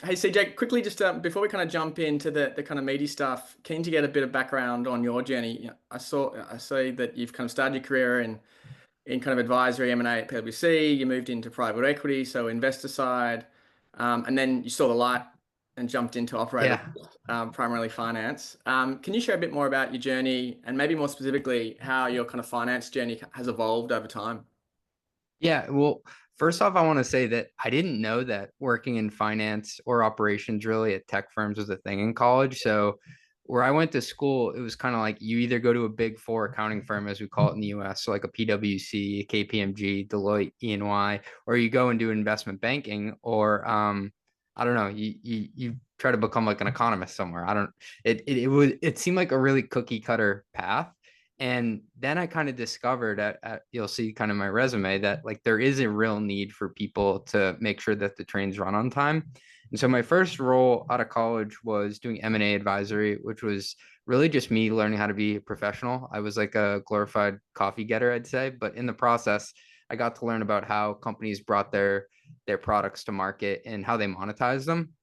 Hey CJ, quickly just before we kind of jump into the kind of meaty stuff, keen to get a bit of background on your journey. I see that you've kind of started your career in kind of advisory M&A at PwC. You moved into private equity, so investor side, and then you saw the light and jumped into operator, Yeah. primarily finance. Can you share a bit more about your journey and maybe more specifically how your kind of finance journey has evolved over time? Yeah. Well, first off, I want to say that I didn't know that working in finance or operations really at tech firms was a thing in college. So where I went to school, it was kind of like you either go to a big four accounting firm, as we call it in the US, so like a PwC, KPMG, Deloitte, EY, or you go and do investment banking, or I don't know, you try to become like an economist somewhere. I don't it seemed like a really cookie cutter path. And then I kind of discovered you'll see kind of my resume that like there is a real need for people to make sure that the trains run on time. And so my first role out of college was doing M&A advisory, which was really just me learning how to be a professional. I was like a glorified coffee getter, I'd say, but in the process, I got to learn about how companies brought their products to market and how they monetize them.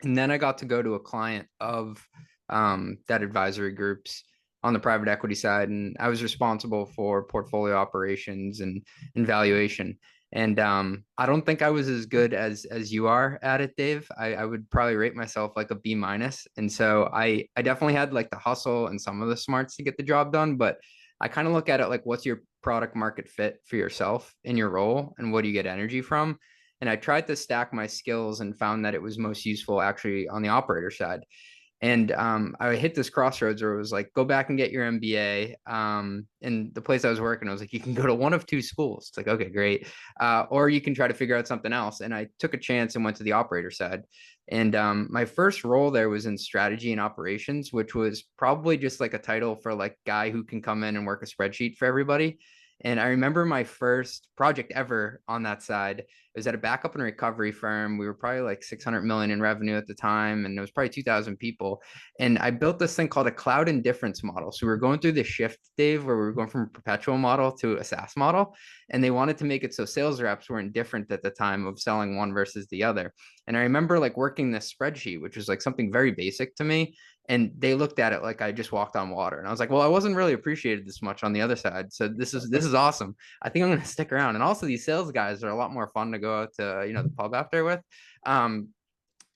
And then I got to go to a client of that advisory groups on the private equity side, and I was responsible for portfolio operations and valuation. And I don't think I was as good as you are at it, Dave. I would probably rate myself like a B minus. And so I definitely had like the hustle and some of the smarts to get the job done, but I kind of look at it like what's your product market fit for yourself in your role and what do you get energy from? And I tried to stack my skills and found that it was most useful actually on the operator side. And I hit this crossroads where it was like, go back and get your MBA. And the place I was working, I was like, you can go to one of two schools. It's like, okay, great. Or you can try to figure out something else. And I took a chance and went to the operator side. And my first role there was in strategy and operations, which was probably just like a title for like guy who can come in and work a spreadsheet for everybody. And I remember my first project ever on that side. It was at a backup and recovery firm. We were probably like 600 million in revenue at the time, and it was probably 2,000 people. And I built this thing called a cloud indifference model. So we were going through the shift, Dave, where we were going from a perpetual model to a SaaS model. And they wanted to make it so sales reps were indifferent at the time of selling one versus the other. And I remember like working this spreadsheet, which was like something very basic to me. And they looked at it like I just walked on water. And I was like, well, I wasn't really appreciated this much on the other side. So this is awesome. I think I'm going to stick around. And also these sales guys are a lot more fun to go out to, the pub after with. Um,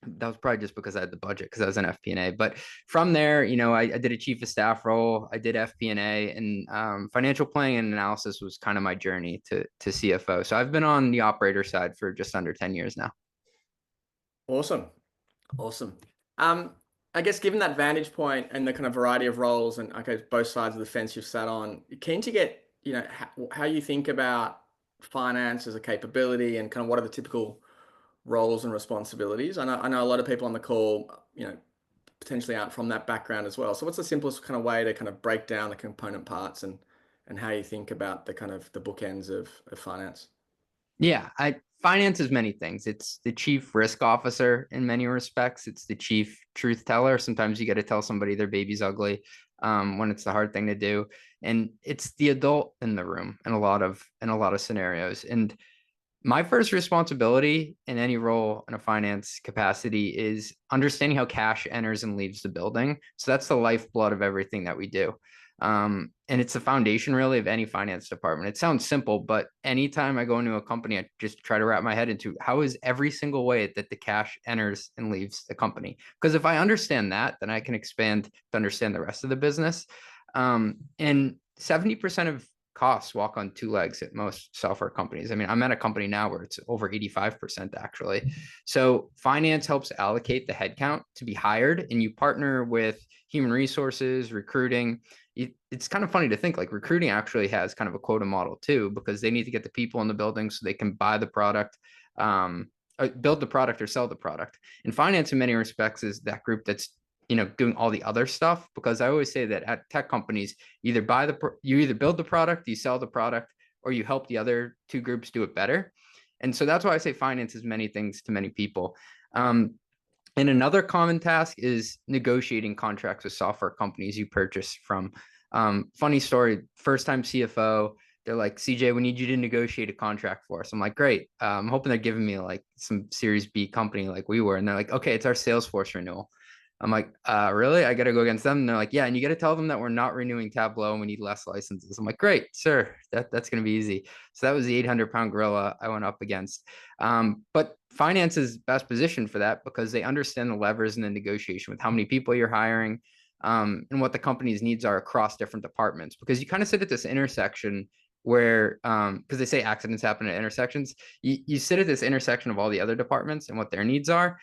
that was probably just because I had the budget because I was in FP&A. But from there, I did a chief of staff role. I did FP&A and financial planning and analysis was kind of my journey to CFO. So I've been on the operator side for just under 10 years now. Awesome. Awesome. Um, I guess given that vantage point and the kind of variety of roles and I guess both sides of the fence you've sat on, keen to get, how you think about finance as a capability and kind of what are the typical roles and responsibilities. I know a lot of people on the call, potentially aren't from that background as well. So what's the simplest kind of way to kind of break down the component parts and how you think about the kind of the bookends of finance? Yeah, I finance is many things. It's the chief risk officer in many respects. It's the chief truth teller. Sometimes you got to tell somebody their baby's ugly when it's the hard thing to do, and it's the adult in the room in a lot of scenarios. And my first responsibility in any role in a finance capacity is understanding how cash enters and leaves the building. So that's the lifeblood of everything that we do. And it's the foundation really of any finance department. It sounds simple, but anytime I go into a company, I just try to wrap my head into how is every single way that the cash enters and leaves the company. Because if I understand that, then I can expand to understand the rest of the business. And 70% of costs walk on two legs at most software companies. I mean, I'm at a company now where it's over 85% actually. So finance helps allocate the headcount to be hired, and you partner with human resources, recruiting. It's kind of funny to think like recruiting actually has kind of a quota model too, because they need to get the people in the building so they can buy the product, build the product or sell the product. And finance, in many respects, is that group that's doing all the other stuff, because I always say that at tech companies you either build the product, you sell the product, or you help the other two groups do it better. And so that's why I say finance is many things to many people. um, and another common task is negotiating contracts with software companies you purchase from. Funny story, first time CFO, they're like, CJ, we need you to negotiate a contract for us. I'm like, great. I'm hoping they're giving me like some Series B company like we were. And they're like, okay, it's our Salesforce renewal. I'm like, really? I got to go against them? And they're like, yeah. And you got to tell them that we're not renewing Tableau and we need less licenses. I'm like, great, sir. That's going to be easy. So that was the 800-pound gorilla I went up against. But finance is best positioned for that because they understand the levers in the negotiation with how many people you're hiring, and what the company's needs are across different departments. Because you kind of sit at this intersection where, because they say accidents happen at intersections, you sit at this intersection of all the other departments and what their needs are.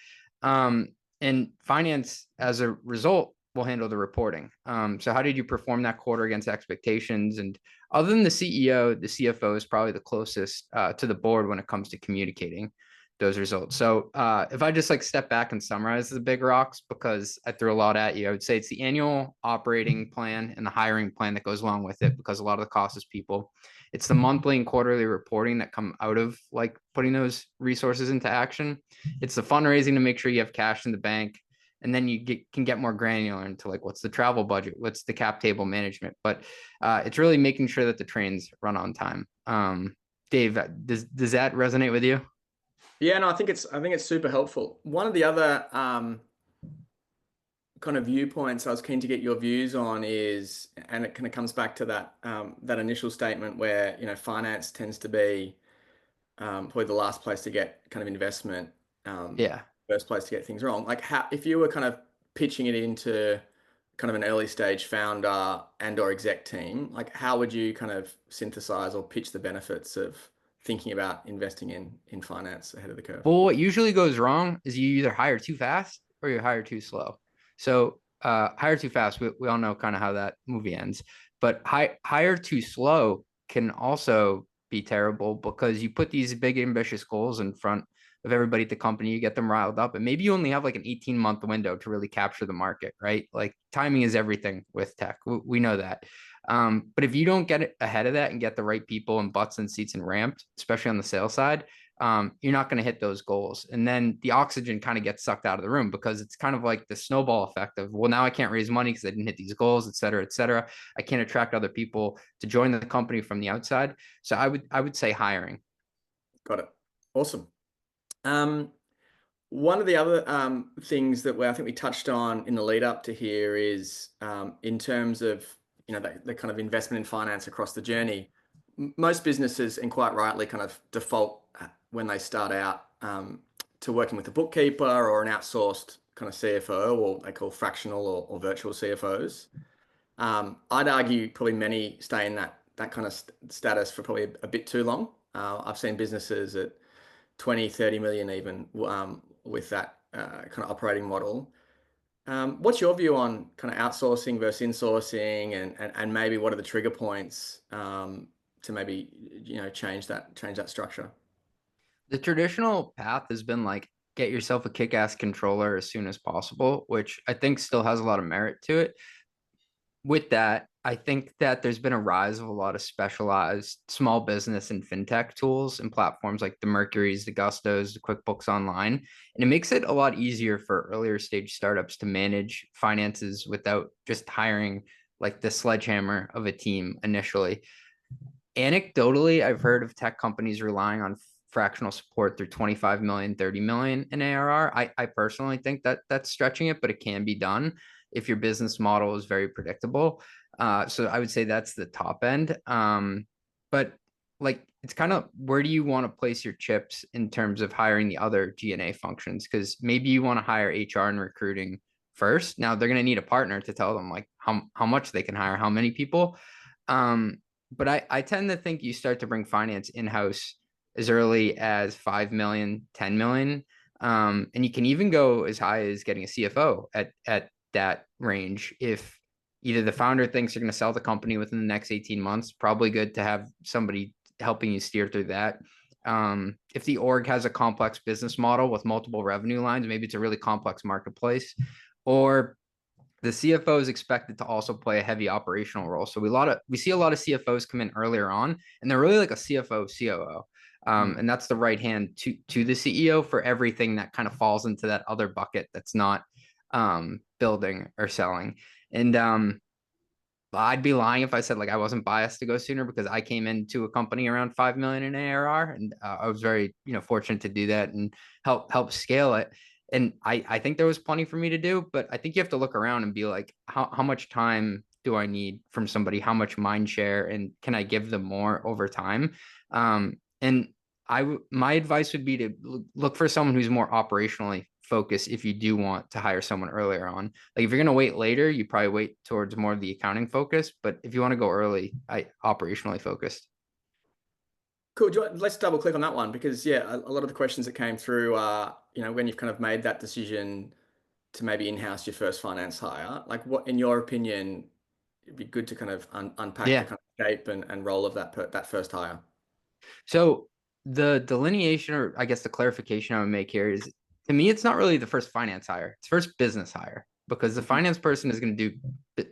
And finance, as a result, will handle the reporting. So how did you perform that quarter against expectations? And other than the CEO, the CFO is probably the closest to the board when it comes to communicating those results. So if I just like step back and summarize the big rocks, because I threw a lot at you, I would say it's the annual operating plan and the hiring plan that goes along with it, because a lot of the cost is people. It's the monthly and quarterly reporting that come out of like putting those resources into action. It's the fundraising to make sure you have cash in the bank. And then you can get more granular into like, what's the travel budget? What's the cap table management? But it's really making sure that the trains run on time. Dave, does that resonate with you? Yeah, no, I think it's super helpful. One of the other kind of viewpoints I was keen to get your views on is, and it kind of comes back to that that initial statement where, you know, finance tends to be probably the last place to get kind of investment, Yeah. first place to get things wrong. Like, how, if you were kind of pitching it into kind of an early stage founder and or exec team, like how would you kind of synthesize or pitch the benefits of thinking about investing in finance ahead of the curve? Well, what usually goes wrong is you either hire too fast or you hire too slow. So hire too fast, we all know kind of how that movie ends. But hire too slow can also be terrible because you put these big ambitious goals in front of everybody at the company, you get them riled up, and maybe you only have like an 18-month window to really capture the market, right? Like timing is everything with tech. We know that. But if you don't get ahead of that and get the right people and butts and seats and ramped, especially on the sales side, you're not going to hit those goals. And then the oxygen kind of gets sucked out of the room because it's kind of like the snowball effect of, well, now I can't raise money because I didn't hit these goals, et cetera, et cetera. I can't attract other people to join the company from the outside. So I would say hiring. Got it. Awesome. Um, One of the other things that I think we touched on in the lead up to here is in terms of, you know, the kind of investment in finance across the journey. Most businesses, and quite rightly, kind of default when they start out to working with a bookkeeper or an outsourced kind of CFO, or they call fractional or virtual CFOs. I'd argue probably many stay in that kind of status for probably a bit too long. I've seen businesses at 20, 30 million even with that kind of operating model. What's your view on kind of outsourcing versus insourcing, and maybe what are the trigger points to maybe, you know, change that structure? The traditional path has been like, get yourself a kick-ass controller as soon as possible, which I think still has a lot of merit to it. With that, I think that there's been a rise of a lot of specialized small business and fintech tools and platforms like the Mercuries, the Gustos, the QuickBooks Online. And it makes it a lot easier for earlier stage startups to manage finances without just hiring like the sledgehammer of a team initially. Anecdotally, I've heard of tech companies relying on fractional support through 25 million, 30 million in ARR. I personally think that that's stretching it, but it can be done if your business model is very predictable. So I would say that's the top end. But like, it's kind of, where do you want to place your chips in terms of hiring the other G&A functions? Because maybe you want to hire HR and recruiting first. Now they're going to need a partner to tell them like how much they can hire, how many people. But I tend to think you start to bring finance in-house as early as 5 million, 10 million. And you can even go as high as getting a CFO at that range. If either the founder thinks you're going to sell the company within the next 18 months, probably good to have somebody helping you steer through that. If the org has a complex business model with multiple revenue lines, maybe it's a really complex marketplace, or the CFO is expected to also play a heavy operational role. So we see a lot of CFOs come in earlier on, and they're really like a CFO, COO. And that's the right hand to the CEO for everything that kind of falls into that other bucket that's not building or selling. And I'd be lying if I said like I wasn't biased to go sooner because I came into a company around 5 million in ARR, and I was very, fortunate to do that and help scale it. And I think there was plenty for me to do, but I think you have to look around and be like, how much time do I need from somebody? How much mind share, and can I give them more over time? And my advice would be to look for someone who's more operationally focused if you do want to hire someone earlier on. Like if you're going to wait later, you probably wait towards more of the accounting focus. But if you want to go early, I operationally focused. Cool. Let's double click on that one because yeah, a lot of the questions that came through are, when you've kind of made that decision to maybe in-house your first finance hire, like what, in your opinion, it'd be good to kind of unpack the Yeah. kind of shape and role of that first hire. So the delineation, or I guess the clarification I would make here is, to me, it's not really the first finance hire. It's first business hire, because the Mhm. finance person is going to do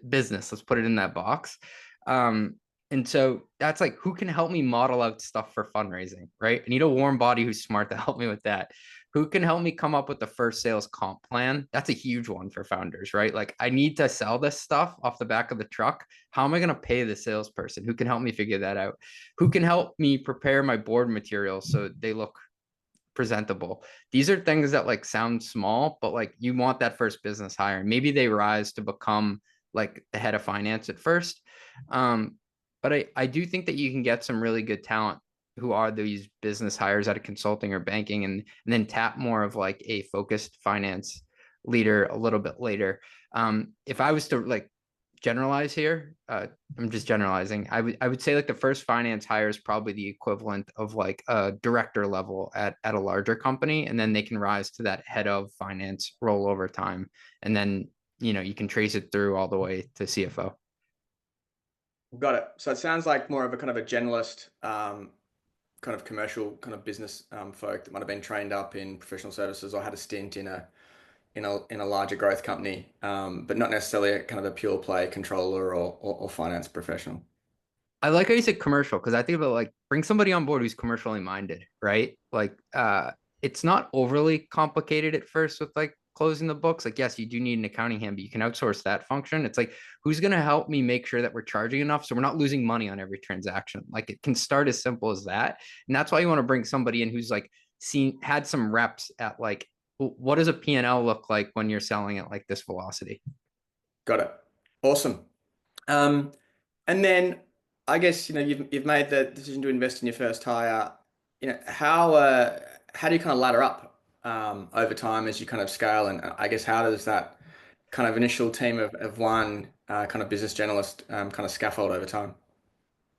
business. Let's put it in that box. Um, and so that's like, who can help me model out stuff for fundraising, right? I need a warm body who's smart to help me with that. Who can help me come up with the first sales comp plan? That's a huge one for founders, right? Like, I need to sell this stuff off the back of the truck. How am I going to pay the salesperson? Who can help me figure that out? Who can help me prepare my board materials so they look presentable? These are things that like sound small, but like you want that first business hire. Maybe they rise to become like the head of finance at first. Um, but I do think that you can get some really good talent who are these business hires out of consulting or banking, and then tap more of like a focused finance leader a little bit later. If I was to like generalize here, I'm just generalizing. I would say like the first finance hire is probably the equivalent of like a director level at a larger company, and then they can rise to that head of finance role over time, and then you can trace it through all the way to CFO. Got it. So it sounds like more of a kind of a generalist, kind of commercial kind of business folk that might have been trained up in professional services or had a stint in a larger growth company, but not necessarily a kind of a pure play controller or finance professional. I like how you said commercial, because I think about like bring somebody on board who's commercially minded, right? Like it's not overly complicated at first with like closing the books. Like, yes, you do need an accounting hand, but you can outsource that function. It's like, who's gonna help me make sure that we're charging enough so we're not losing money on every transaction? Like it can start as simple as that. And that's why you want to bring somebody in who's like had some reps at like, what does a P&L look like when you're selling at like this velocity? Got it. Awesome. Um, and then I guess you've made the decision to invest in your first hire. How do you kind of ladder up over time as you kind of scale? And I guess how does that kind of initial team of one kind of business generalist kind of scaffold over time?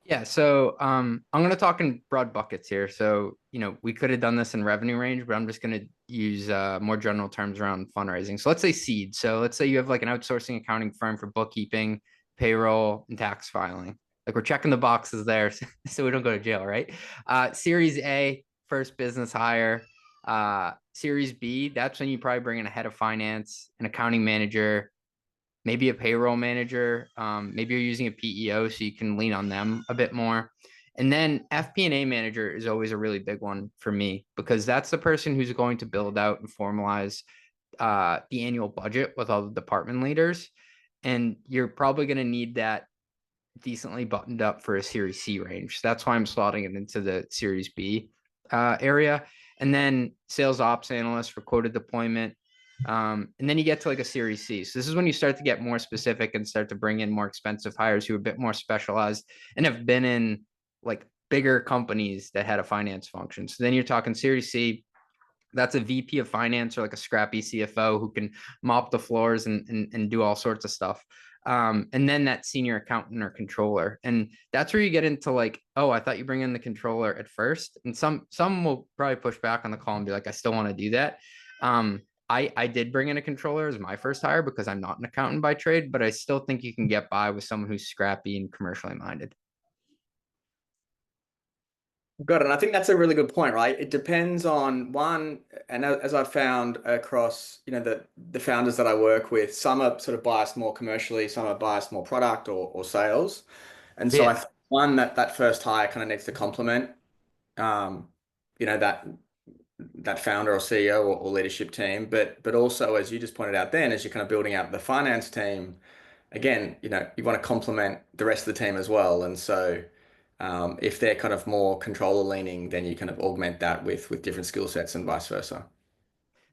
Yeah, so I'm going to talk in broad buckets here. So, we could have done this in revenue range, but I'm just going to use more general terms around fundraising. So let's say seed. So let's say you have like an outsourcing accounting firm for bookkeeping, payroll, and tax filing. Like we're checking the boxes there so we don't go to jail, right? Series A, first business hire. Series B, that's when you probably bring in a head of finance, an accounting manager, maybe a payroll manager. Maybe you're using a PEO, so you can lean on them a bit more. And then FP&A manager is always a really big one for me, because that's the person who's going to build out and formalize the annual budget with all the department leaders. And you're probably going to need that decently buttoned up for a Series C range. So that's why I'm slotting it into the Series B area. And then sales ops analyst for quota deployment. And then you get to like a Series C. So this is when you start to get more specific and start to bring in more expensive hires who are a bit more specialized and have been in like bigger companies that had a finance function. So then you're talking Series C. That's a VP of finance or like a scrappy CFO who can mop the floors and do all sorts of stuff. And then that senior accountant or controller. And that's where you get into like, oh, I thought you bring in the controller at first. And some will probably push back on the call and be like, I still want to do that. I did bring in a controller as my first hire because I'm not an accountant by trade, but I still think you can get by with someone who's scrappy and commercially minded. Got it. And I think that's a really good point, right? It depends on one, and as I've found across, the founders that I work with, some are sort of biased more commercially, some are biased more product or sales. And so I Yeah. think one that first hire kind of needs to complement, um, that founder or CEO or leadership team, but also as you just pointed out, then as you're kind of building out the finance team, again, you want to complement the rest of the team as well. And so if they're kind of more controller leaning, then you kind of augment that with different skill sets and vice versa.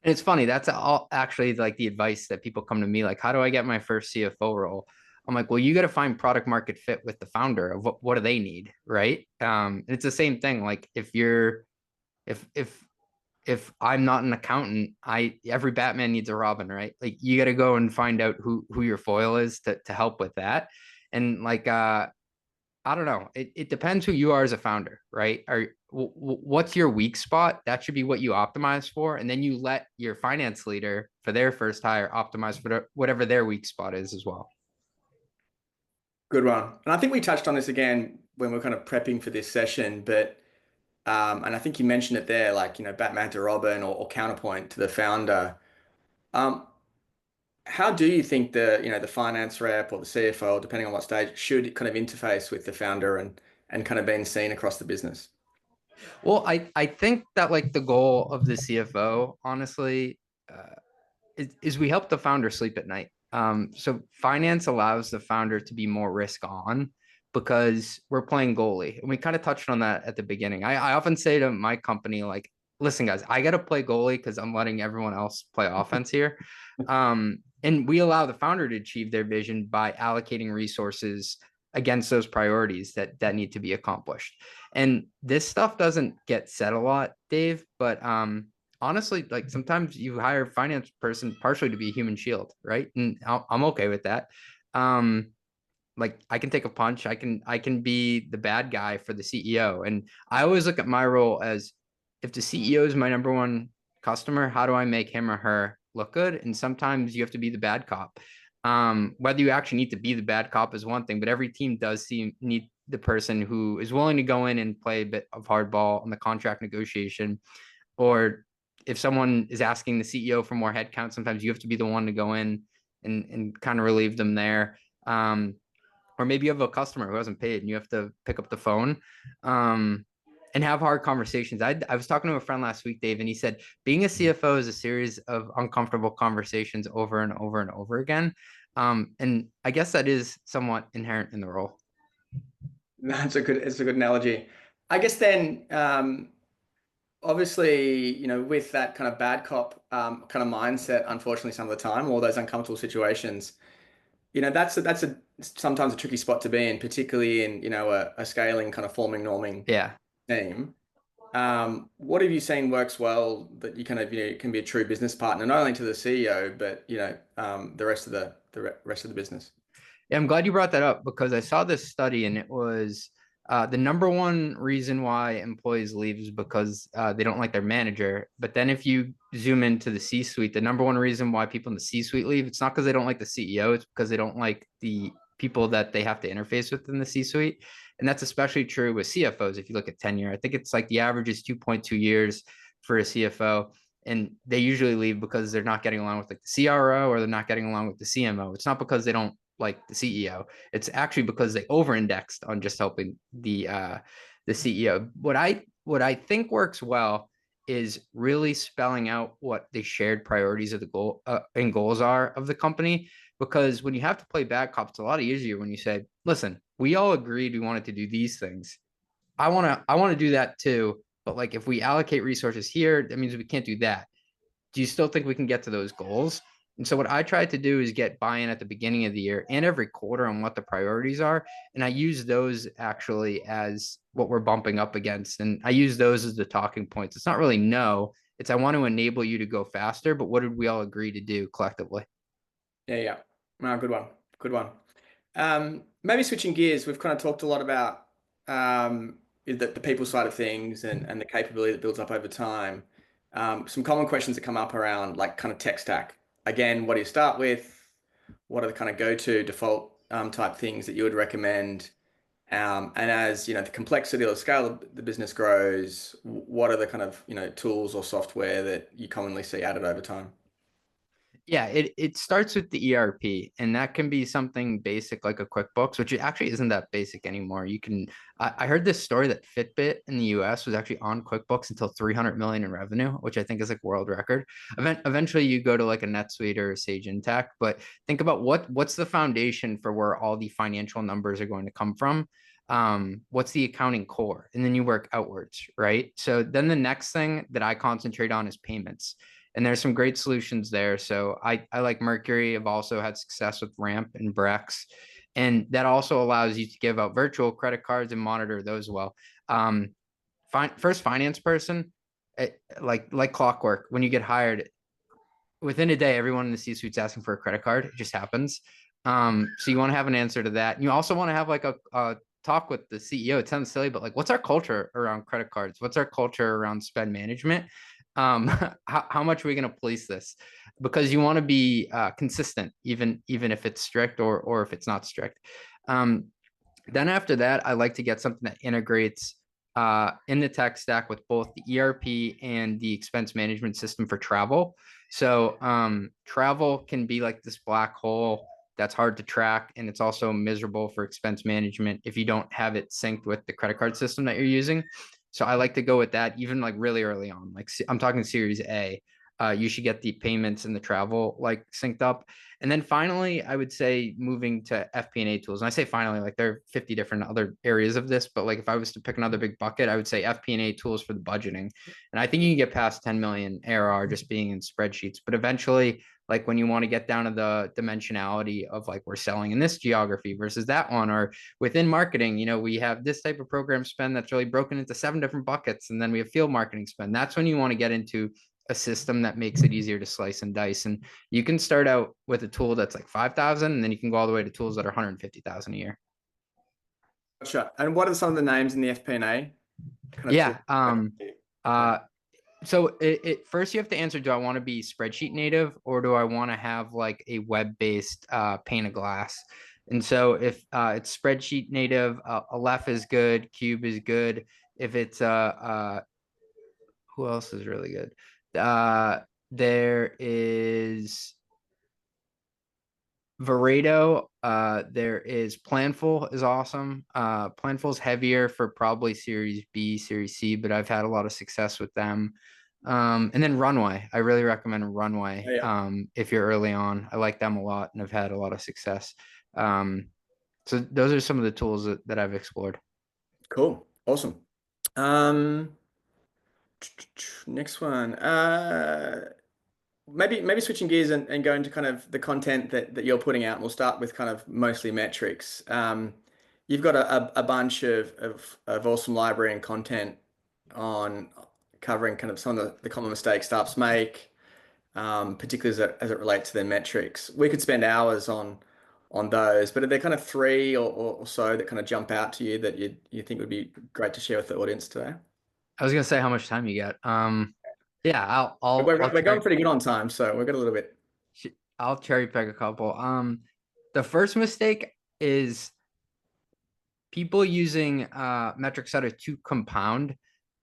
And it's funny, that's all actually like the advice that people come to me like, how do I get my first CFO role? I'm like, well, you got to find product market fit with the founder of what do they need, right? And it's the same thing. Like if if I'm not an accountant, I every Batman needs a Robin, right? Like you got to go and find out who your foil is to help with that. And like I don't know. It depends who you are as a founder, right? What's your weak spot? That should be what you optimize for, and then you let your finance leader for their first hire optimize for whatever their weak spot is as well. Good one. And I think we touched on this again when we're kind of prepping for this session, but and I think you mentioned it there, like, Batman to Robin or counterpoint to the founder. Um, how do you think the finance rep or the CFO, depending on what stage, should kind of interface with the founder and kind of being seen across the business? Well, I think that like the goal of the CFO, honestly, is we help the founder sleep at night. So finance allows the founder to be more risk on because we're playing goalie. And we kind of touched on that at the beginning. I often say to my company, like, listen, guys, I got to play goalie because I'm letting everyone else play offense here. And we allow the founder to achieve their vision by allocating resources against those priorities that need to be accomplished. And this stuff doesn't get said a lot, Dave, but honestly, like sometimes you hire a finance person partially to be a human shield, right? And I'm okay with that. Um, like I can take a punch. I can be the bad guy for the CEO. And I always look at my role as if the CEO is my number one customer, how do I make him or her look good? And sometimes you have to be the bad cop. Whether you actually need to be the bad cop is one thing, but every team does need the person who is willing to go in and play a bit of hardball on the contract negotiation, or if someone is asking the CEO for more headcount, sometimes you have to be the one to go in and kind of relieve them there. Um, or maybe you have a customer who hasn't paid and you have to pick up the phone and have hard conversations. I was talking to a friend last week, Dave, and he said being a CFO is a series of uncomfortable conversations over and over and over again. And I guess that is somewhat inherent in the role. It's a good analogy. I guess then, obviously, with that kind of bad cop kind of mindset, unfortunately, some of the time, all those uncomfortable situations, that's sometimes a tricky spot to be in, particularly in, a scaling kind of forming norming Yeah. team. What have you seen works well that you kind of, can be a true business partner, not only to the CEO, but, the rest of the rest of the business? Yeah, I'm glad you brought that up because I saw this study and it was the number one reason why employees leave is because they don't like their manager. But then if you zoom into the C-suite, the number one reason why people in the C-suite leave, it's not because they don't like the CEO, it's because they don't like the people that they have to interface with in the C-suite. And that's especially true with CFOs. If you look at tenure, I think it's like the average is 2.2 years for a CFO. And they usually leave because they're not getting along with like the CRO or they're not getting along with the CMO. It's not because they don't like the CEO. It's actually because they over-indexed on just helping the CEO. What I think works well is really spelling out what the shared priorities of the goal and goals are of the company. Because when you have to play bad cop, it's a lot easier when you say, "Listen, we all agreed we wanted to do these things. I want to do that too. But like, if we allocate resources here, that means we can't do that. Do you still think we can get to those goals?" And so what I tried to do is get buy-in at the beginning of the year and every quarter on what the priorities are. And I use those actually as what we're bumping up against. And I use those as the talking points. It's not really no, it's I want to enable you to go faster, but what did we all agree to do collectively? Yeah, yeah. No, good one. Good one. Maybe switching gears, we've kind of talked a lot about the people side of things and the capability that builds up over time. Some common questions that come up around like kind of tech stack. Again, what do you start with? What are the kind of go-to default type things that you would recommend? And as the complexity or the scale of the business grows, what are the kind of tools or software that you commonly see added over time? Yeah, it starts with the ERP, and that can be something basic like a QuickBooks, which actually isn't that basic anymore. I heard this story that Fitbit in the US was actually on QuickBooks until 300 million in revenue, which I think is like world record. Eventually you go to like a NetSuite or a Sage Intacct, but think about what's the foundation for where all the financial numbers are going to come from. What's the accounting core? And then you work outwards, right? So then the next thing that I concentrate on is payments, and there's some great solutions there. So I like Mercury. I've also had success with Ramp and Brex, and that also allows you to give out virtual credit cards and monitor those well. First finance person, like clockwork. When you get hired, within a day, everyone in the C-suite's asking for a credit card. It just happens. So you want to have an answer to that. You also want to have like a talk with the CEO. It sounds silly, but like, what's our culture around credit cards? What's our culture around spend management? um how much are we going to police this, because you want to be consistent, even if it's strict or if it's not strict. Then after that, I like to get something that integrates in the tech stack with both the ERP and the expense management system for travel. So travel can be like this black hole that's hard to track, and it's also miserable for expense management if you don't have it synced with the credit card system that you're using. So I like to go with that even like really early on. Like I'm talking Series A. You should get the payments and the travel like synced up. And then finally, I would say moving to FP&A tools. And I say finally, like there are 50 different other areas of this, but like if I was to pick another big bucket, I would say FP&A tools for the budgeting. And I think you can get past 10 million ARR just being in spreadsheets. But eventually, like when you want to get down to the dimensionality of like we're selling in this geography versus that one, or within marketing, we have this type of program spend that's really broken into 7 different buckets. And then we have field marketing spend. That's when you want to get into a system that makes it easier to slice and dice. And you can start out with a tool that's like 5,000, and then you can go all the way to tools that are 150,000 a year. Gotcha. And what are some of the names in the FP&A? Kind of Yeah. talk. Uh, so first you have to answer, do I want to be spreadsheet native, or do I want to have like a web-based pane of glass? And so if it's spreadsheet native, Aleph is good, Cube is good. If it's who else is really good? There is Vireto. There is Planful is awesome. Planful's heavier for probably Series B, Series C, but I've had a lot of success with them. And then Runway. I really recommend Runway. Yeah. If you're early on, I like them a lot and I've had a lot of success. So those are some of the tools that I've explored. Cool. Awesome. Next one. Maybe switching gears and going to kind of the content that you're putting out. And we'll start with kind of mostly metrics. You've got a bunch of awesome library and content on covering kind of some of the common mistakes startups make, particularly as it relates to their metrics. We could spend hours on those, but are there kind of three or so that kind of jump out to you that you think would be great to share with the audience today? I was gonna say how much time you got. Yeah, I'll We're going pretty good on time, so we've got a little bit. I'll cherry pick a couple. The first mistake is people using metrics that are too compound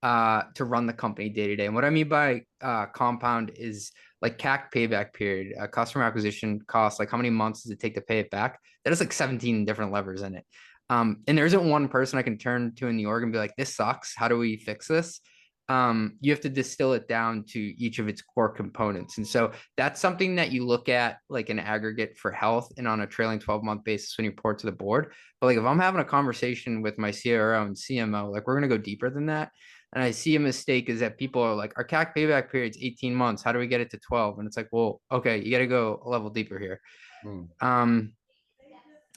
to run the company day to day. And what I mean by compound is like CAC payback period, customer acquisition cost, like how many months does it take to pay it back? That has like 17 different levers in it. And there isn't one person I can turn to in the org and be like, this sucks. How do we fix this? You have to distill it down to each of its core components. And so that's something that you look at like an aggregate for health and on a trailing 12-month basis when you report to the board. But like if I'm having a conversation with my CRO and CMO, like we're going to go deeper than that. And I see a mistake is that people are like, our CAC payback period's 18 months. How do we get it to 12? And it's like, well, okay, you got to go a level deeper here. Um,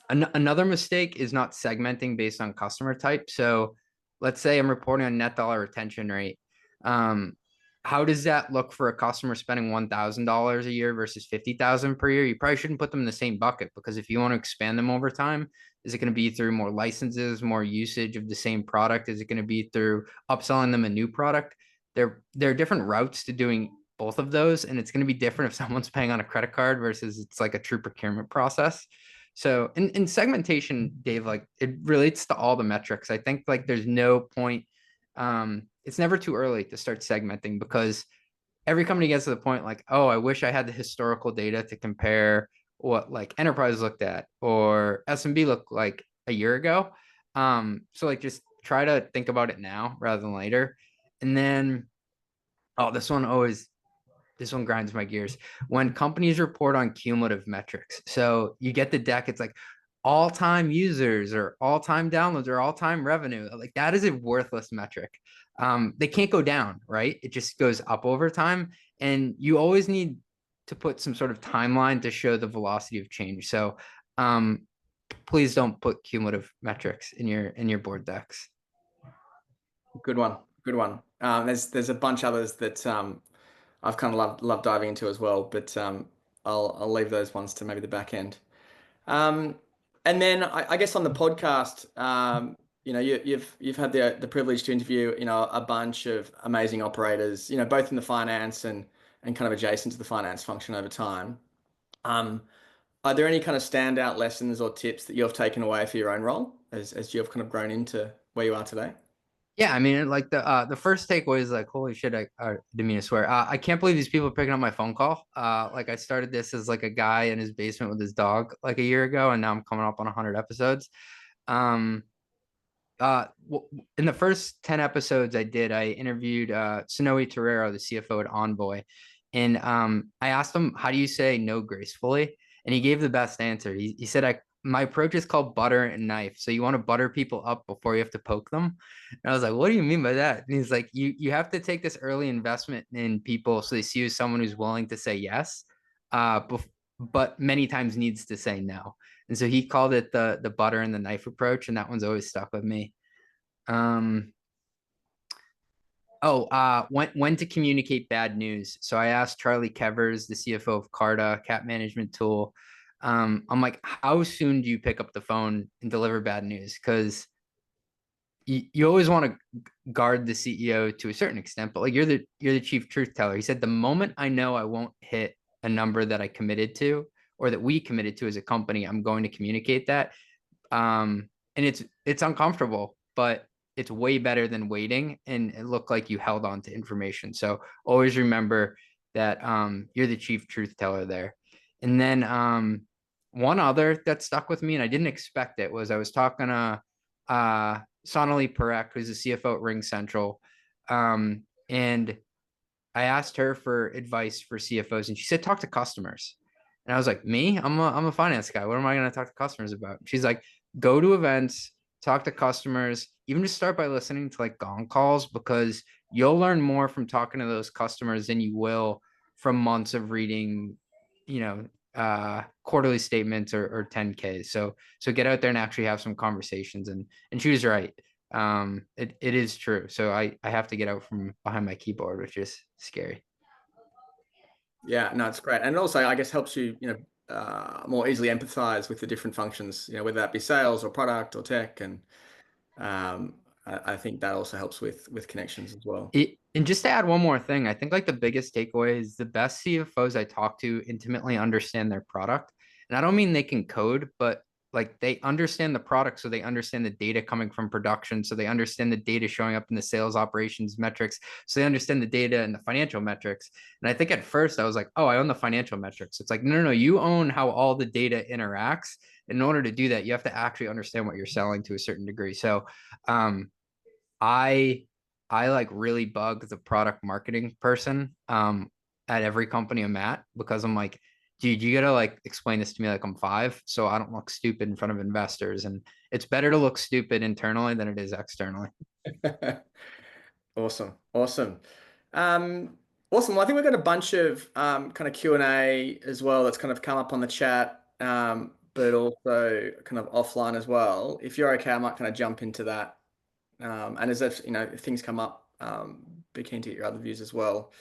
another mistake is not segmenting based on customer type. So let's say I'm reporting on net dollar retention rate. How does that look for a customer spending $1,000 a year versus 50,000 per year? You probably shouldn't put them in the same bucket, because if you want to expand them over time, is it going to be through more licenses, more usage of the same product? Is it going to be through upselling them a new product? There are different routes to doing both of those, and it's going to be different if someone's paying on a credit card versus it's like a true procurement process. So in segmentation, Dave, like it relates to all the metrics. I think like there's no point. It's never too early to start segmenting, because every company gets to the point like, oh, I wish I had the historical data to compare what like enterprise looked at or SMB looked like a year ago. So like just try to think about it now rather than later. And then, oh, this one grinds my gears. When companies report on cumulative metrics, so you get the deck, it's like all-time users or all-time downloads or all-time revenue. Like that is a worthless metric. They can't go down, right? It just goes up over time, and you always need to put some sort of timeline to show the velocity of change. So, please don't put cumulative metrics in your board decks. Good one. Good one. There's a bunch others that I've kind of loved diving into as well, but I'll leave those ones to maybe the back end. Um, and then I guess on the podcast, you've had the privilege to interview, a bunch of amazing operators, both in the finance and kind of adjacent to the finance function over time. Um, are there any kind of standout lessons or tips that you've taken away for your own role as you've kind of grown into where you are today? Yeah, I mean, like the first takeaway is like, holy shit, I didn't mean to swear. I can't believe these people are picking up my phone call. Like I started this as like a guy in his basement with his dog like a year ago, and now I'm coming up on 100 episodes. Um, in the first 10 episodes I interviewed Sonoe Terrero, the CFO at Envoy, and I asked him, how do you say no gracefully? And he gave the best answer. He said, my approach is called butter and knife. So you want to butter people up before you have to poke them. And I was like, what do you mean by that? And he's like, you have to take this early investment in people so they see you as someone who's willing to say yes, but many times needs to say no. And so he called it the butter and the knife approach, and that one's always stuck with me. When to communicate bad news. So I asked Charlie Kevers, the CFO of Carta, cat management tool. I'm like, how soon do you pick up the phone and deliver bad news? Because you always want to guard the CEO to a certain extent, but like you're the chief truth teller. He said, the moment I know I won't hit a number that I committed to or that we committed to as a company, I'm going to communicate that. And it's uncomfortable, but it's way better than waiting and it looked like you held on to information. So always remember that you're the chief truth teller there. And then one other that stuck with me, and I didn't expect it, was I was talking to Sonali Parekh, who's the CFO at RingCentral. And I asked her for advice for CFOs, and she said, talk to customers. And I was like, me? I'm a finance guy. What am I going to talk to customers about? She's like, go to events, talk to customers, even just start by listening to like gong calls, because you'll learn more from talking to those customers than you will from months of reading, quarterly statements or 10Ks. So get out there and actually have some conversations, and she was right. It is true. So I have to get out from behind my keyboard, which is scary. Yeah, no, it's great. And also, I guess, helps you, more easily empathize with the different functions, whether that be sales or product or tech. And I think that also helps with connections as well. And just to add one more thing, I think like the biggest takeaway is the best CFOs I talk to intimately understand their product. And I don't mean they can code, but like they understand the product, so they understand the data coming from production, so they understand the data showing up in the sales operations metrics, so they understand the data and the financial metrics. And I think at first I was like, oh, I own the financial metrics. It's like, no, you own how all the data interacts. In order to do that, you have to actually understand what you're selling to a certain degree. So I I like really bug the product marketing person at every company I'm at, because I'm like, dude, you gotta like explain this to me like I'm five, so I don't look stupid in front of investors. And it's better to look stupid internally than it is externally. Awesome. Awesome. Awesome. Well, I think we've got a bunch of kind of Q&A as well that's kind of come up on the chat, but also kind of offline as well. If you're okay, I might kind of jump into that. And as if things come up, be keen to get your other views as well.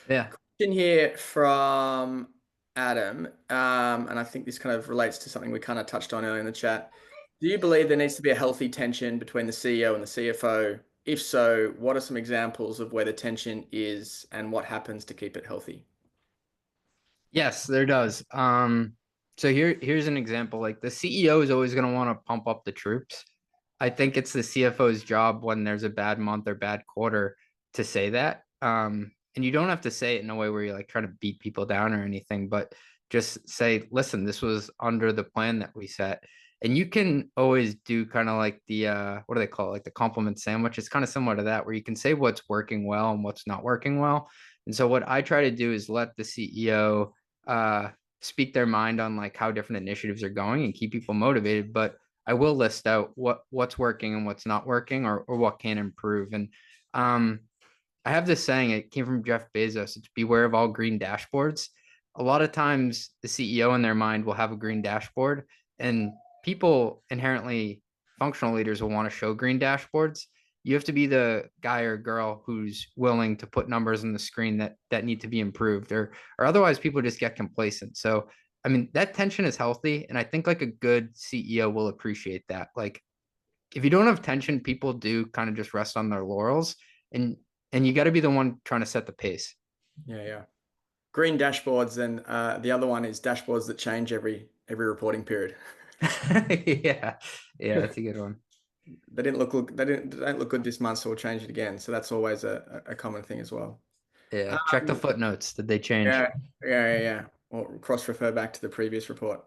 Yeah. Question here from Adam, and I think this kind of relates to something we kind of touched on earlier in the chat. Do you believe there needs to be a healthy tension between the CEO and the CFO? If so, what are some examples of where the tension is and what happens to keep it healthy? Yes, there does. So here's an example. Like the CEO is always going to want to pump up the troops. I think it's the CFO's job when there's a bad month or bad quarter to say that. and you don't have to say it in a way where you're like trying to beat people down or anything, but just say, listen, this was under the plan that we set. And you can always do kind of like the what do they call it? Like the compliment sandwich. It's kind of similar to that, where you can say what's working well and what's not working well. And so what I try to do is let the CEO speak their mind on like how different initiatives are going and keep people motivated. But I will list out what's working and what's not working, or what can improve. And um, I have this saying, it came from Jeff Bezos. It's beware of all green dashboards. A lot of times the CEO in their mind will have a green dashboard, and people inherently, functional leaders will want to show green dashboards. You have to be the guy or girl who's willing to put numbers on the screen that need to be improved, or otherwise people just get complacent. So I mean, that tension is healthy, and I think like a good CEO will appreciate that. Like if you don't have tension, people do kind of just rest on their laurels, and you got to be the one trying to set the pace. Yeah, yeah. Green dashboards, and the other one is dashboards that change every reporting period. Yeah, yeah, that's a good one. They didn't look they don't look good this month, so we'll change it again. So that's always a common thing as well. Yeah, check the Um, footnotes. Did they change? yeah, yeah. Or cross refer back to the previous report.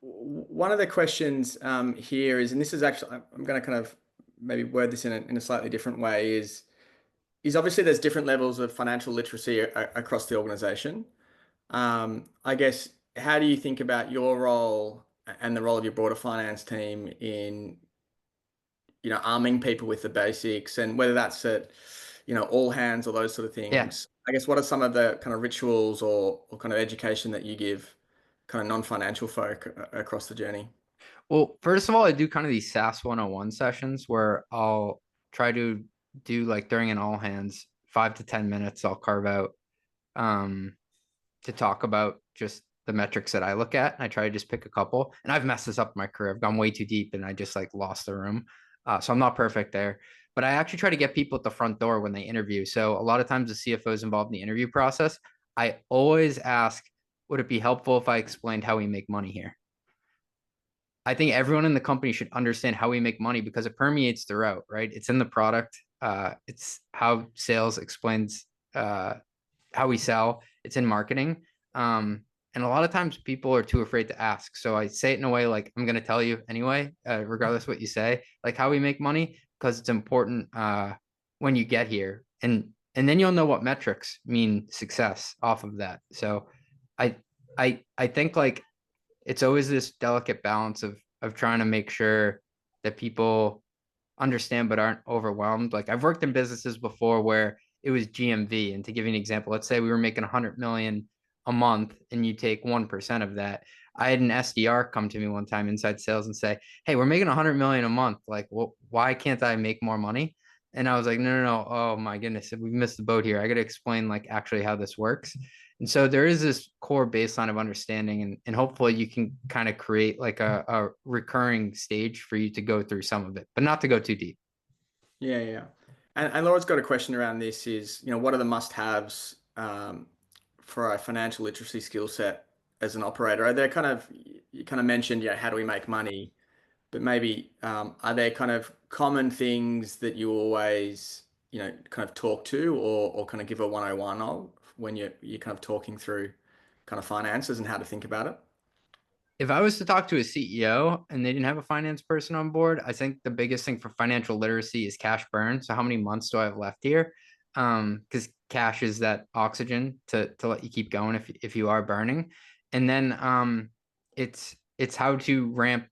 One of the questions here is, and this is actually, I'm going to kind of maybe word this in a slightly different way, is obviously there's different levels of financial literacy across the organization. I guess, how do you think about your role and the role of your broader finance team in, arming people with the basics, and whether that's at, all hands or those sort of Yeah. things? I guess, what are some of the kind of rituals or kind of education that you give kind of non-financial folk across the journey? Well, first of all, I do kind of these SaaS 101 sessions where I'll try to do like during an all hands 5 to 10 minutes. I'll carve out um to talk about just the metrics that I look at. I try to just pick a couple, and I've messed this up in my career. I've gone way too deep, and I just like lost the room. So I'm not perfect there, but I actually try to get people at the front door when they interview. So a lot of times the CFO is involved in the interview process. I always ask, would it be helpful if I explained how we make money here? I think everyone in the company should understand how we make money because it permeates throughout, right? It's in the product. It's how sales explains how we sell. It's in marketing. And a lot of times people are too afraid to ask. So I say it in a way like, I'm going to tell you anyway, regardless what you say, like how we make money, because it's important when you get here. And then you'll know what metrics mean success off of that. So I I think like it's always this delicate balance of trying to make sure that people understand but aren't overwhelmed. Like I've worked in businesses before where it was GMV, and to give you an example, let's say we were making 100 million a month and you take 1% of that. I had an SDR come to me one time inside sales and say, "Hey, we're making 100 million a month. Like, well, why can't I make more money?" And I was like, "No, no, no. Oh my goodness, we missed the boat here. I got to explain like actually how this works." And so there is this core baseline of understanding, and hopefully you can kind of create like a recurring stage for you to go through some of it, but not to go too deep. Yeah, yeah. And Laura's got a question around this is, what are the must-haves for a financial literacy skill set as an operator? Are there kind of, you kind of mentioned, how do we make money? But maybe are there kind of common things that you always, kind of talk to, or kind of give a 101 of when you're kind of talking through kind of finances and how to think about it? If I was to talk to a CEO and they didn't have a finance person on board, I think the biggest thing for financial literacy is cash burn. So how many months do I have left here? Because cash is that oxygen to let you keep going if you are burning. And then it's how to ramp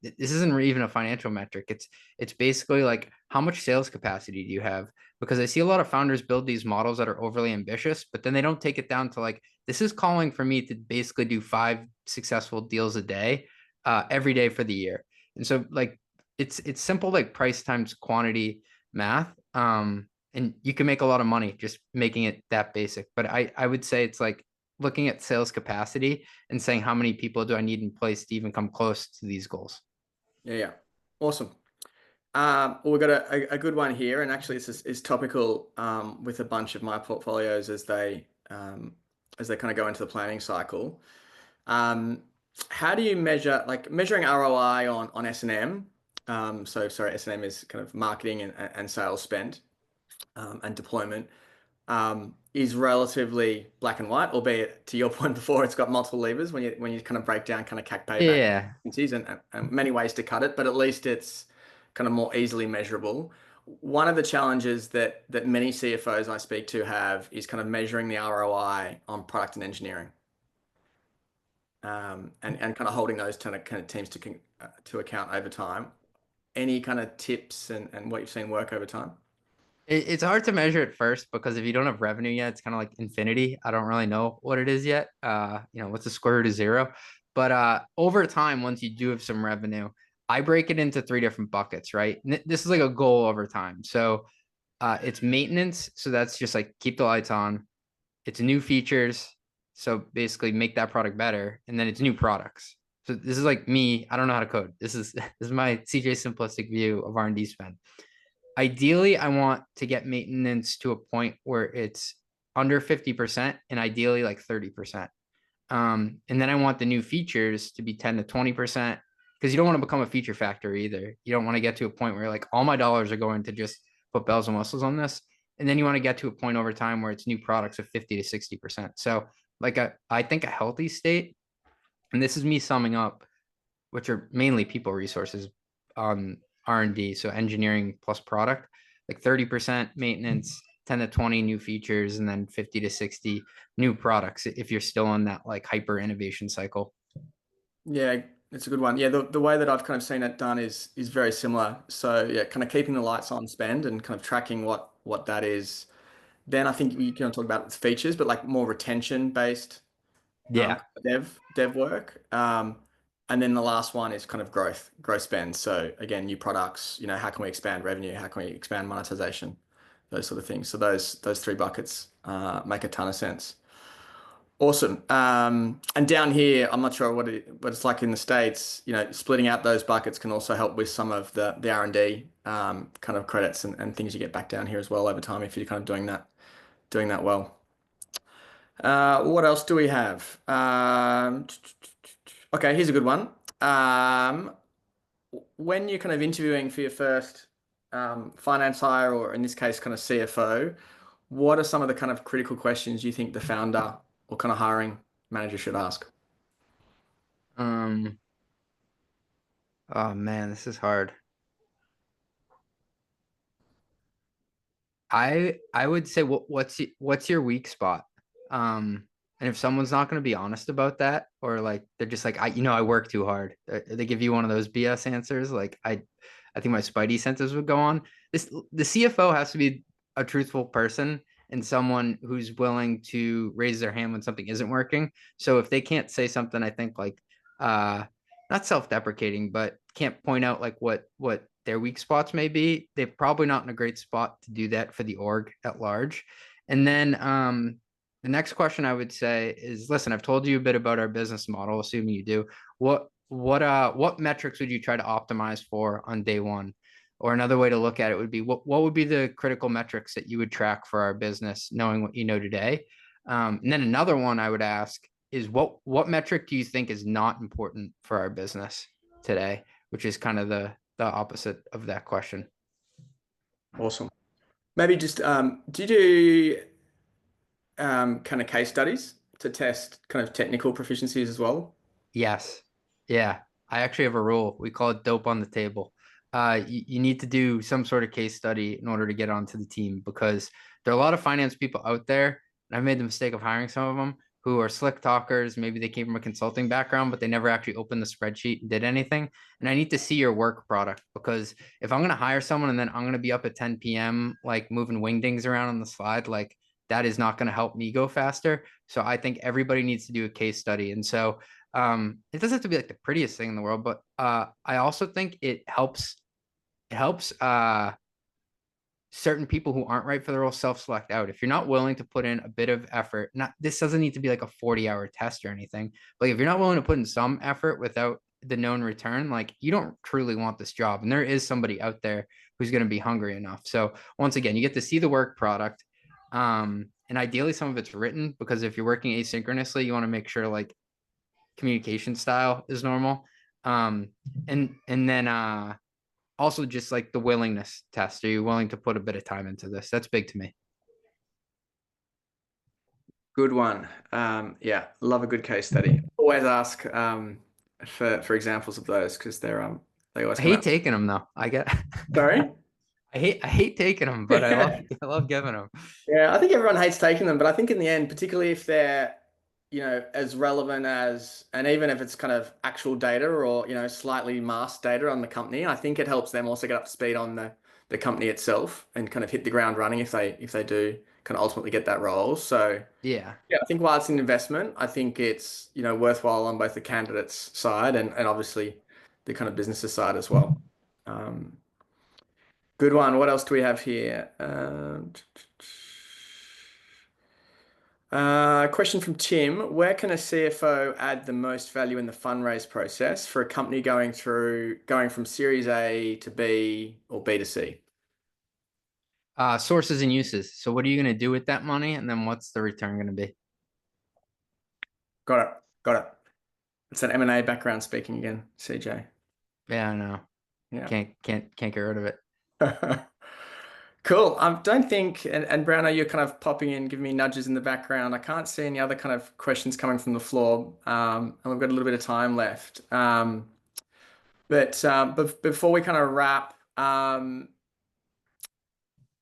this isn't even a financial metric. It's basically like how much sales capacity do you have? Because I see a lot of founders build these models that are overly ambitious, but then they don't take it down to like, this is calling for me to basically do 5 successful deals a day, every day for the year. And so like it's simple like price times quantity math. And you can make a lot of money just making it that basic. But I would say it's like looking at sales capacity and saying how many people do I need in place to even come close to these goals. Yeah, yeah. Awesome. Well, we've got a good one here, and actually, it's topical with a bunch of my portfolios as they kind of go into the planning cycle. Um, how do you measure, like measuring ROI on S&M? So sorry, S&M is kind of marketing and sales spend and deployment. is relatively black and white, albeit to your point before, it's got multiple levers when you kind of break down kind of CAC payback Yeah. efficiencies and many ways to cut it, but at least it's kind of more easily measurable. One of the challenges that many CFOs I speak to have is kind of measuring the ROI on product and engineering, and kind of holding those kind of teams to account over time. Any kind of tips and what you've seen work over time? It's hard to measure at first because if you don't have revenue yet, it's kind of like infinity. I don't really know what it is yet. What's the square root of zero? But over time, once you do have some revenue, I break it into three different buckets, right? This is like a goal over time. So it's maintenance. So that's just like keep the lights on. It's new features. So basically make that product better. And then it's new products. So this is like me. I don't know how to code. This is my CJ simplistic view of R&D spend. Ideally, I want to get maintenance to a point where it's under 50% and ideally like 30%. And then I want the new features to be 10 to 20% because you don't want to become a feature factory either. You don't want to get to a point where like all my dollars are going to just put bells and whistles on this. And then you want to get to a point over time where it's new products of 50 to 60%. So like I think a healthy state, and this is me summing up, which are mainly people resources on R&D, so engineering plus product, like 30% maintenance, 10 to 20 new features, and then 50 to 60 new products if you're still on that like hyper innovation cycle. Yeah, it's a good one. Yeah, the way that I've kind of seen it done is very similar. So yeah, kind of keeping the lights on spend and kind of tracking what that is. Then I think you can talk about features, but like more retention based Yeah. dev work. And then the last one is kind of growth spend. So again, new products, how can we expand revenue? How can we expand monetization? Those sort of things. So those three buckets make a ton of sense. Awesome. And down here, I'm not sure what it's like in the States. Splitting out those buckets can also help with some of the R&D kind of credits and things you get back down here as well over time if you're kind of doing that well. What else do we have? Okay, here's a good one. When you're kind of interviewing for your first finance hire, or in this case, kind of CFO, what are some of the kind of critical questions you think the founder or kind of hiring manager should ask? Um, oh man, this is hard. I would say what's your weak spot? And if someone's not going to be honest about that, or like they're just like I work too hard, they give you one of those BS answers. Like I think my spidey senses would go on. The CFO has to be a truthful person and someone who's willing to raise their hand when something isn't working. So if they can't say something, I think like uh not self-deprecating, but can't point out like what their weak spots may be, they're probably not in a great spot to do that for the org at large. And then the next question I would say is, listen, I've told you a bit about our business model, assuming you do. What metrics would you try to optimize for on day one? Or another way to look at it would be what would be the critical metrics that you would track for our business, knowing what you know today? And then another one I would ask is what metric do you think is not important for our business today, which is kind of the opposite of that question. Awesome. Maybe just do you do kind of case studies to test kind of technical proficiencies as well? Yes. Yeah. I actually have a rule. We call it dope on the table. You need to do some sort of case study in order to get onto the team because there are a lot of finance people out there. And I've made the mistake of hiring some of them who are slick talkers. Maybe they came from a consulting background, but they never actually opened the spreadsheet and did anything. And I need to see your work product because if I'm going to hire someone and then I'm going to be up at 10 p.m., like moving wingdings around on the slide, like that is not going to help me go faster. So I think everybody needs to do a case study. And so it doesn't have to be like the prettiest thing in the world, but I also think it helps certain people who aren't right for the role self-select out. If you're not willing to put in a bit of effort, not this doesn't need to be like a 40-hour test or anything, but if you're not willing to put in some effort without the known return, like you don't truly want this job. And there is somebody out there who's going to be hungry enough. So once again, you get to see the work product. And ideally some of it's written because if you're working asynchronously, you want to make sure like communication style is normal. Um, and then also just like the willingness test. Are you willing to put a bit of time into this? That's big to me. Good one. Yeah, love a good case study. Always ask for examples of those because they always I come hate out. taking them though. I get Sorry? I hate taking them, but I love giving them. Yeah, I think everyone hates taking them, but I think in the end, particularly if they're, as relevant as, and even if it's kind of actual data or, slightly masked data on the company, I think it helps them also get up to speed on the company itself and kind of hit the ground running if they do kind of ultimately get that role. So Yeah. yeah, I think while it's an investment, I think it's, worthwhile on both the candidate's side and obviously the kind of business's side as well. Um, Good one. What else do we have here? Question from Tim. Where can a CFO add the most value in the fundraise process for a company going from Series A to B or B to C? Sources and uses. So what are you going to do with that money? And then what's the return going to be? Got it. Got it. It's an M&A background speaking again, CJ. Yeah, I know. Yeah. Can't get rid of it. Cool. Don't think, and Browno, you're kind of popping in, giving me nudges in the background. I can't see any other kind of questions coming from the floor. And we've got a little bit of time left. But before we kind of wrap,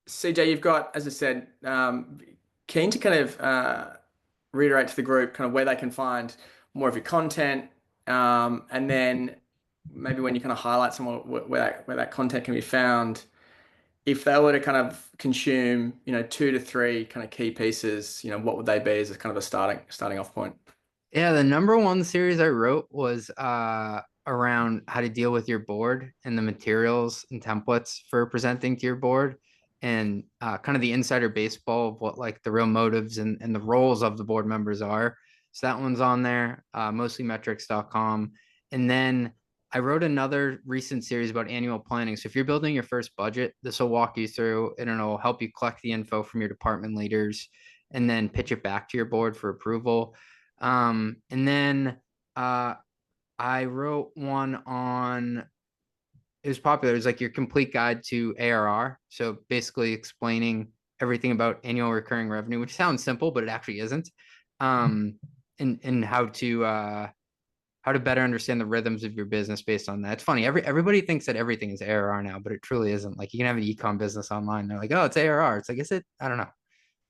CJ, you've got, as I said, keen to kind of reiterate to the group kind of where they can find more of your content, and then maybe when you kind of highlight some where that content can be found, if they were to kind of consume, 2 to 3 kind of key pieces, what would they be as a kind of a starting off point? Yeah, the number one series I wrote was around how to deal with your board and the materials and templates for presenting to your board and kind of the insider baseball of what like the real motives and the roles of the board members are. So that one's on there, mostlymetrics.com. And then I wrote another recent series about annual planning. So if you're building your first budget, this will walk you through and it'll help you collect the info from your department leaders and then pitch it back to your board for approval. And then I wrote one on, it was popular. It was like your complete guide to ARR. So basically explaining everything about annual recurring revenue, which sounds simple, but it actually isn't. And how to better understand the rhythms of your business based on that. It's funny. Everybody thinks that everything is ARR now, but it truly isn't. Like you can have an ecom business online. They're like, oh, it's ARR. It's like, is it? I don't know.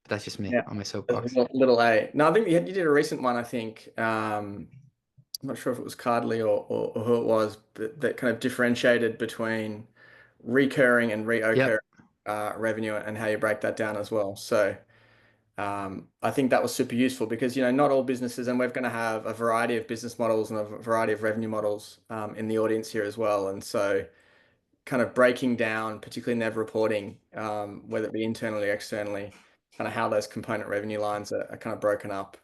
But that's just me Yeah. on my As a soapbox. little A. No, I think you did a recent one, I think. I'm not sure if it was Cardly or who it was, but that kind of differentiated between recurring and reoccurring Yep. revenue and how you break that down as well. So I think that was super useful because not all businesses, and we're going to have a variety of business models and a variety of revenue models in the audience here as well. And so kind of breaking down, particularly in their reporting, whether it be internally or externally, kind of how those component revenue lines are kind of broken up.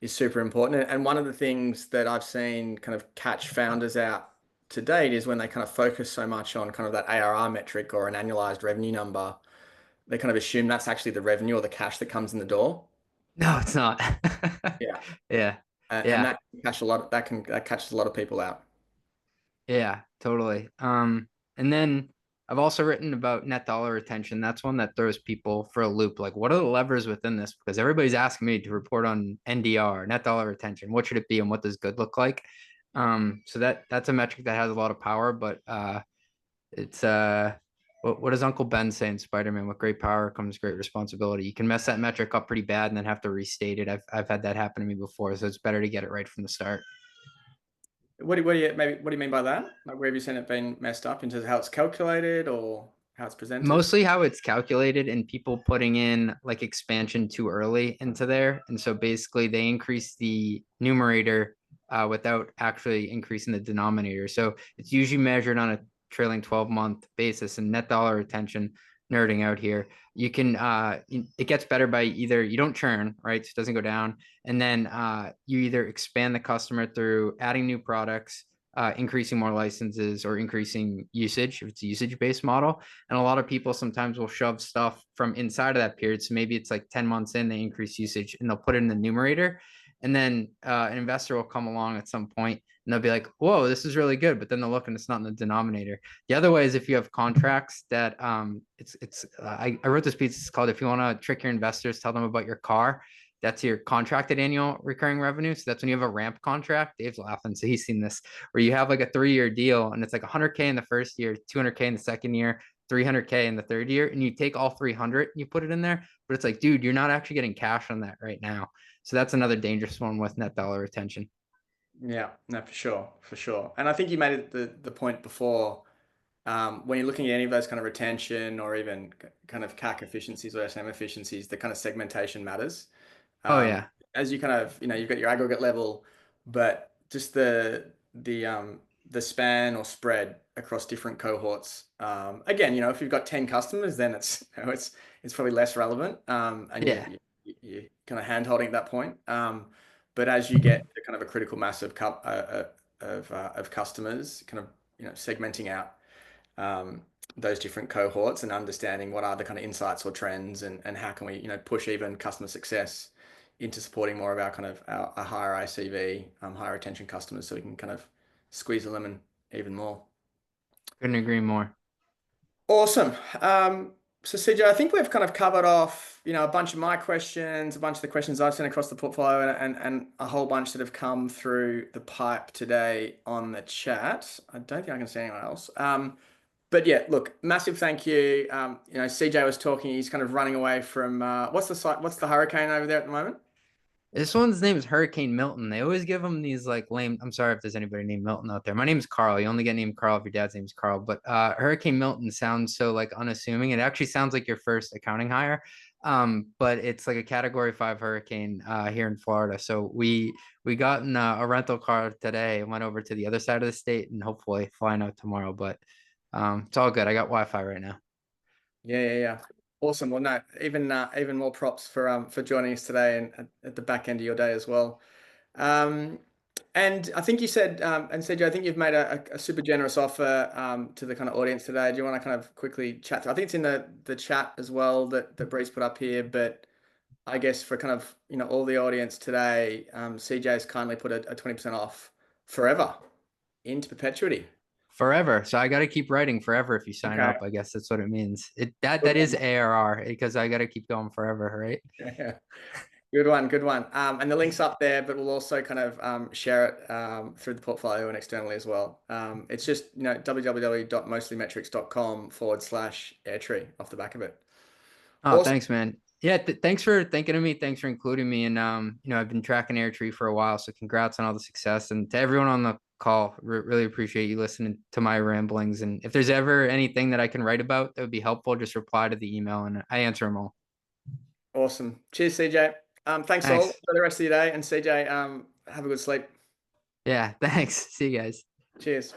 Is super important. And one of the things that I've seen kind of catch founders out to date is when they kind of focus so much on kind of that ARR metric or an annualized revenue number, they kind of assume that's actually the revenue or the cash that comes in the door. No, it's not. Yeah. Yeah. And Yeah. that can catch a lot that catches a lot of people out. Yeah, totally. And then I've also written about net dollar retention. That's one that throws people for a loop. Like, what are the levers within this? Because everybody's asking me to report on NDR, net dollar retention. What should it be and what does good look like? So that's a metric that has a lot of power, but it's what does Uncle Ben say in Spider-Man? With great power comes great responsibility. You can mess that metric up pretty bad and then have to restate it. I've had that happen to me before, so it's better to get it right from the start. What do you mean by that? Like where have you seen it being messed up into how it's calculated or how it's presented? Mostly how it's calculated and people putting in like expansion too early into there. And so basically they increase the numerator without actually increasing the denominator. So it's usually measured on a trailing 12-month basis and net dollar retention, nerding out here. You can it gets better by either you don't churn, right? So it doesn't go down. And then you either expand the customer through adding new products, increasing more licenses or increasing usage if it's a usage-based model. And a lot of people sometimes will shove stuff from inside of that period. So maybe it's like 10 months in, they increase usage and they'll put it in the numerator. And then an investor will come along at some point and they'll be like, whoa, this is really good. But then they'll look and it's not in the denominator. The other way is if you have contracts that I wrote this piece, it's called If You Want to Trick Your Investors, Tell Them About Your Car. That's your contracted annual recurring revenue. So that's when you have a ramp contract. Dave's laughing, so he's seen this, where you have like a 3-year deal and it's like 100K in the first year, 200K in the second year, 300K in the third year, and you take all 300 and you put it in there. But it's like, dude, you're not actually getting cash on that right now. So that's another dangerous one with net dollar retention. Yeah, no, for sure, for sure. And I think you made it the point before, when you're looking at any of those kind of retention or even kind of CAC efficiencies or SM efficiencies, the kind of segmentation matters. Oh Um, yeah. as you kind of, you've got your aggregate level, but just the span or spread across different cohorts. Again, if you've got 10 customers, then it's probably less relevant. And Yeah. you kind of hand holding at that point. But as you get to kind of a critical mass of customers, kind of segmenting out those different cohorts and understanding what are the kind of insights or trends, and how can we push even customer success into supporting more of our kind of our higher ICV, higher retention customers, so we can kind of squeeze the lemon even more. Couldn't agree more. Awesome. So CJ, I think we've kind of covered off, a bunch of my questions, a bunch of the questions I've sent across the portfolio, and a whole bunch that have come through the pipe today on the chat. I don't think I can see anyone else. But yeah, look, massive thank you. CJ was talking, he's kind of running away from what's the hurricane over there at the moment? This one's name is Hurricane Milton. They always give him these like lame. I'm sorry if there's anybody named Milton out there. My name is Carl. You only get named Carl if your dad's name's Carl. But Hurricane Milton sounds so like unassuming. It actually sounds like your first accounting hire. But it's like a Category 5 hurricane here in Florida. So we got in a rental car today and went over to the other side of the state and hopefully flying out tomorrow. But it's all good. I got Wi-Fi right now. Yeah. Awesome. Well, no, even more props for joining us today and at the back end of your day as well. Um, and I think you said, and CJ, I think you've made a super generous offer to the kind of audience today. Do you want to kind of quickly chat through? I think it's in the chat as well that Bree's put up here, but I guess for kind of all the audience today, CJ's kindly put a 20% off forever into perpetuity. Forever. So I got to keep writing forever if you sign Okay. up. I guess that's what it means. That is ARR because I got to keep going forever, right? Yeah. Good one, good one. And the link's up there, but we'll also kind of share it through the portfolio and externally as well. It's just www.mostlymetrics.com/airtree off the back of it. Oh, Awesome. thanks, man. Yeah, thanks for thinking of me. Thanks for including me. And I've been tracking Airtree for a while, so congrats on all the success. And to everyone on the call, really appreciate you listening to my ramblings. And if there's ever anything that I can write about that would be helpful, just reply to the email and I answer them all. Awesome. Cheers, CJ. Thanks all Thanks. for the rest of your day. And CJ, have a good sleep. Yeah, thanks. See you guys. Cheers.